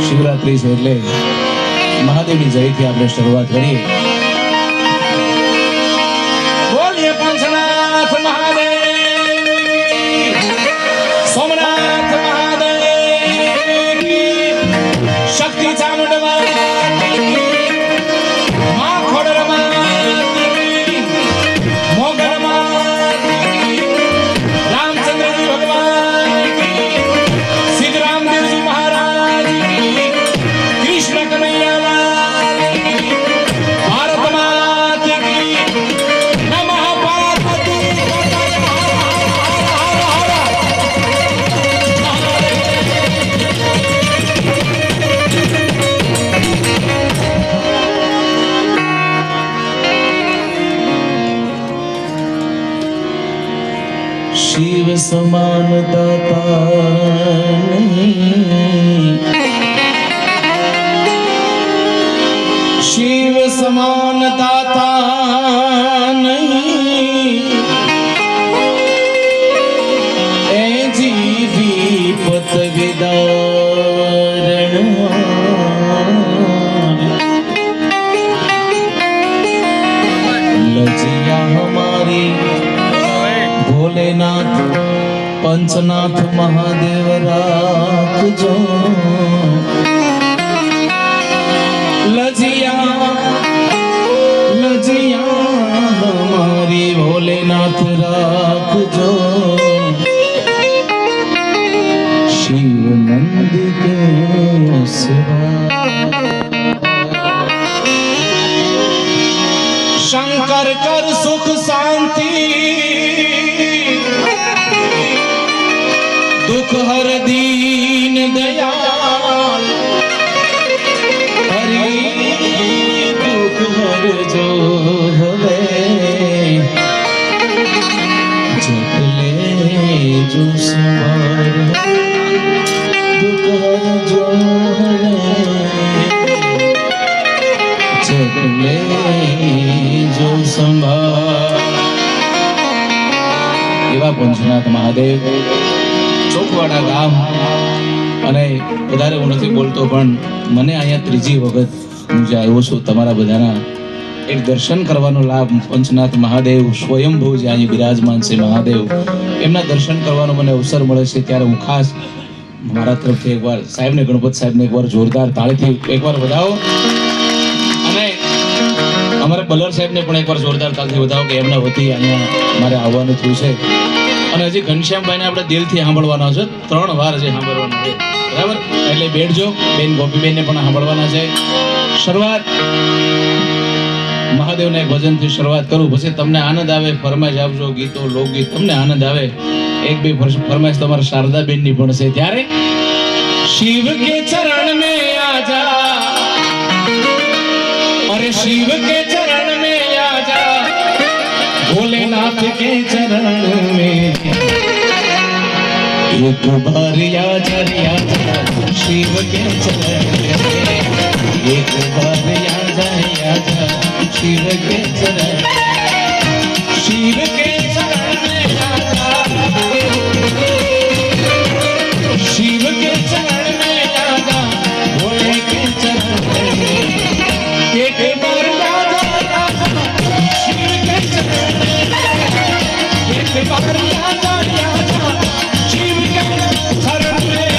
શિવરાત્રી છે એટલે મહાદેવની જયથી આપણે શરૂઆત કરીએ. બોલીએ પંચનાથ મહાદેવ, સોમનાથ મહાદેવ, શક્તિ ચામુંડમાં शिव समान दाता नहीं, शिव समान दाता नहीं, ए जीवी पत विदारण लजिया हमारी भोलेनाथ पंचनाथ महादेव राखजो. लजिया लजिया हमारी भोलेनाथ राखजो. शिव नंद के शंकर कर सुख शांति, दुख हर दीन दयाल, हरि दुख हर जो हवे, जटले जो संभार, दुख हर जो हवे, जटले जो संभार. एवा पंचनाथ महादेव ચોકવાડા ગામ. અને વધારે હું નથી બોલતો પણ મને અહીંયા ત્રીજી વખત હું જે આવ્યો છું તમારા બધાના એક દર્શન કરવાનો લાભ. પંચનાથ મહાદેવ સ્વયંભૂ જે અહીં બિરાજમાન છે મહાદેવ, એમના દર્શન કરવાનો મને અવસર મળે છે ત્યારે હું ખાસ મારા તરફથી એકવાર સાહેબને, ગણપત સાહેબને એકવાર જોરદાર તાળીથી એકવાર વધાવો, અને અમારા બલર સાહેબને પણ એકવાર જોરદાર તાળીથી વધાવો કે એમના વતી અહીંયા મારે આવવાનું થયું છે. અને હજી ઘનશ્યામભાઈને આપણે દિલથી સાંભળવાના છે, 3 વાર હજી સાંભળવાના છે, બરાબર? એટલે બેઠજો, બેન ગોપીબેનને પણ સાંભળવાના છે. શરૂઆત મહાદેવના એક ભજનથી શરૂઆત કરું, પછી તમને આનંદ આવે ફરમાઈશ આપજો, ગીતો લોકગીત તમને આનંદ આવે. એક બે ફરમાઈશ તમારા શારદાબેનની પણ છે. ત્યારે શિવ કે ચરણ में आजा, अरे शिव के चरण में आजा, भोलेनाथ के चरण में एक बार आजा, शिव के चरण में एक बार आजा, शिव के चरण, शिव के चरण में आजा, शिव के चरण में आजा, भोले के चरण में एक बार आजा, शिव के चरण में एक बार आजा, शिव के चरण में.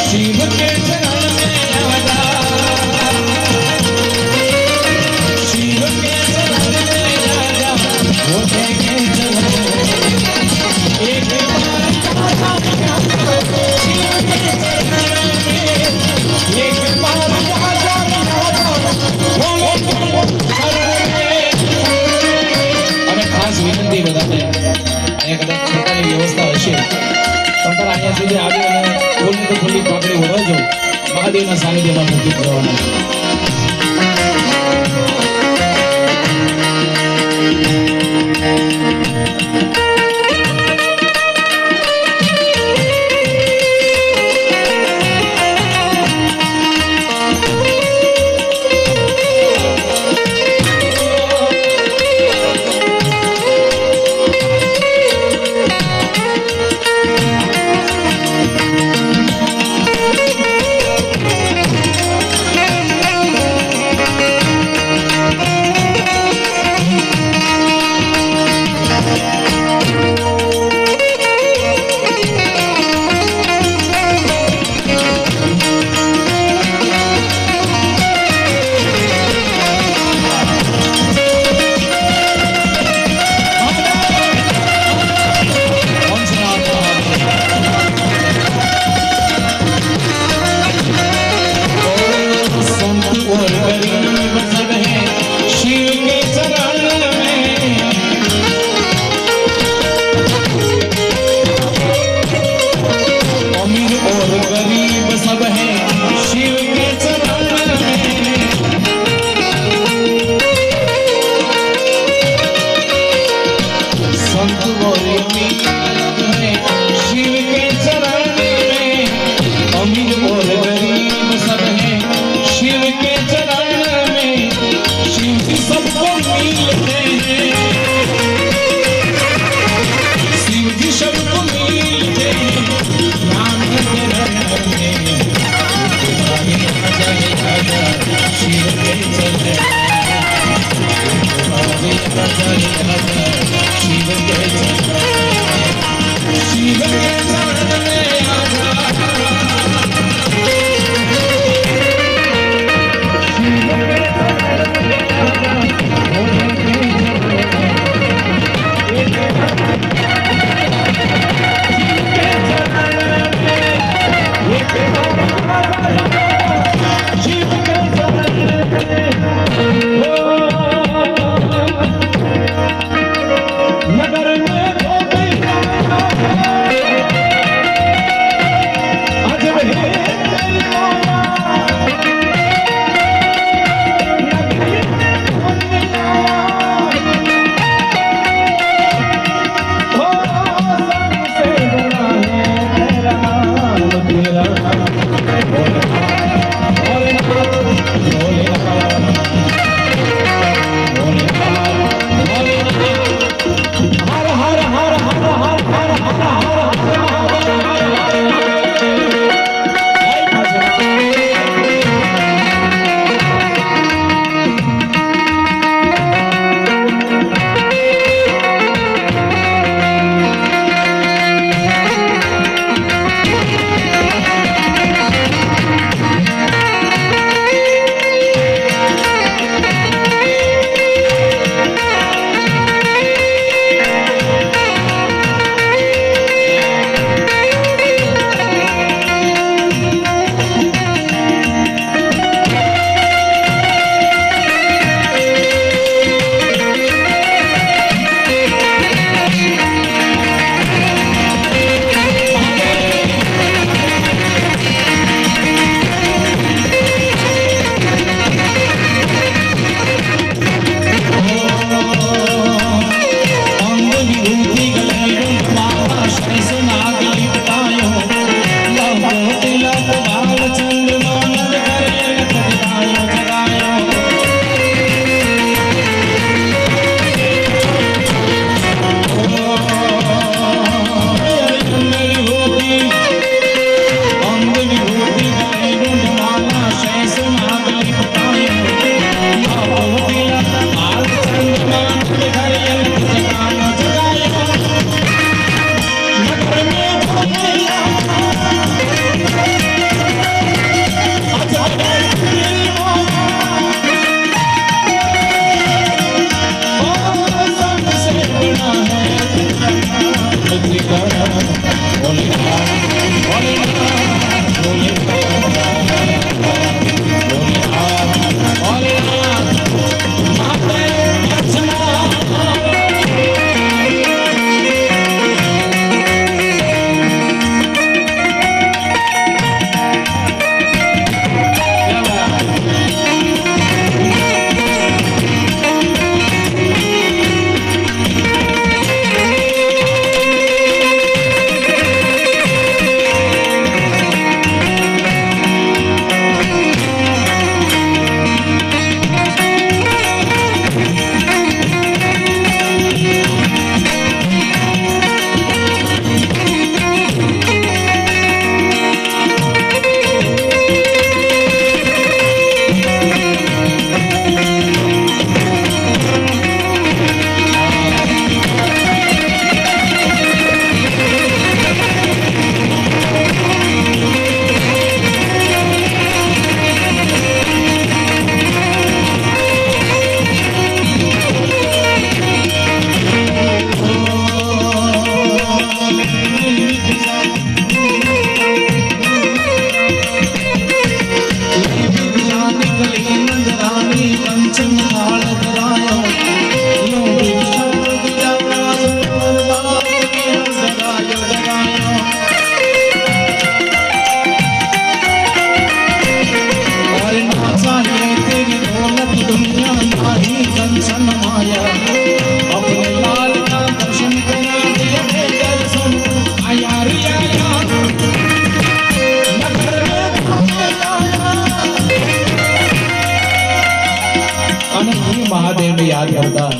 शिव के चरण में राजा, शिव के चरण में राजा, वो देंगे चलो एक बार शिव के चरण में एक बार राजा वो शरण में। અને ખાસ વિનંતી બધાને, અહીંયા કદાચ છોટાની વ્યવસ્થા હશે પણ અહીંયા સુધી આવી અને ફૂલની તો ફૂલની પાકડી વળવજો, મહાદેવના સાનિધ્યમાં મૂકી જવાના. મહાદેવને યાદ કરતા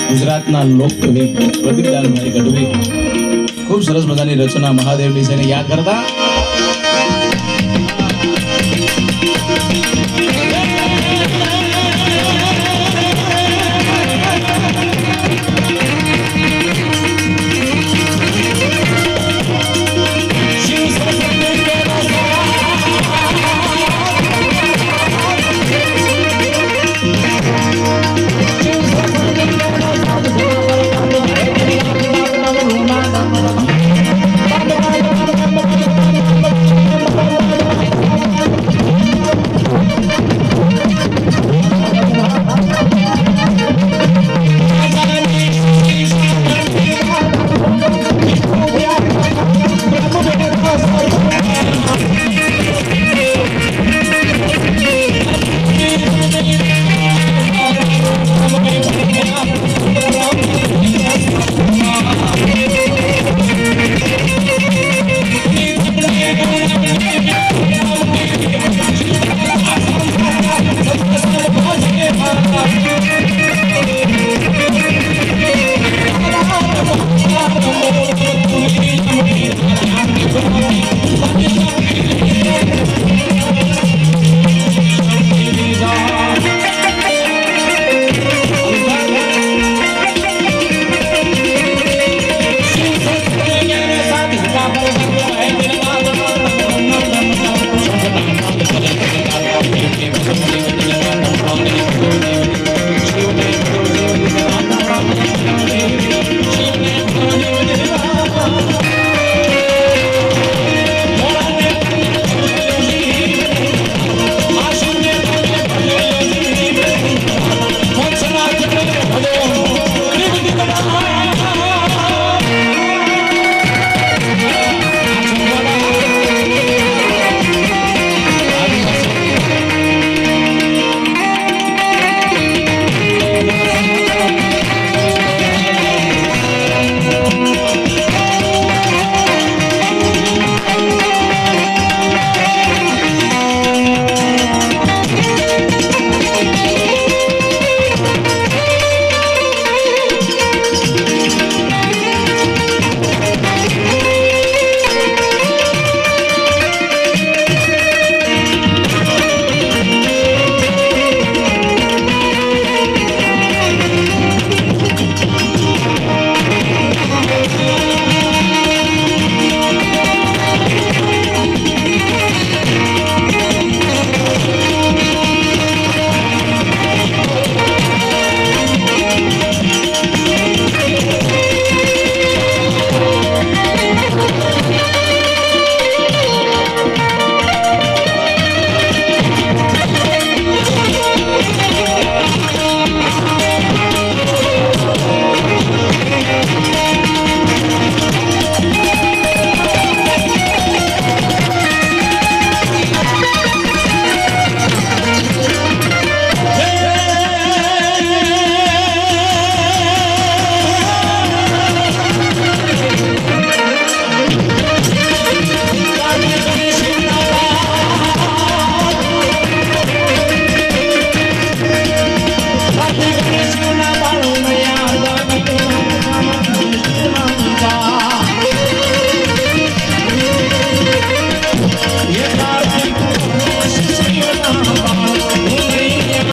ગુજરાતના લોકકવિ પ્રદીપદાનભાઈ ગઢવી ખૂબ સરસ મજાની રચના મહાદેવની છે, યાદ કરતા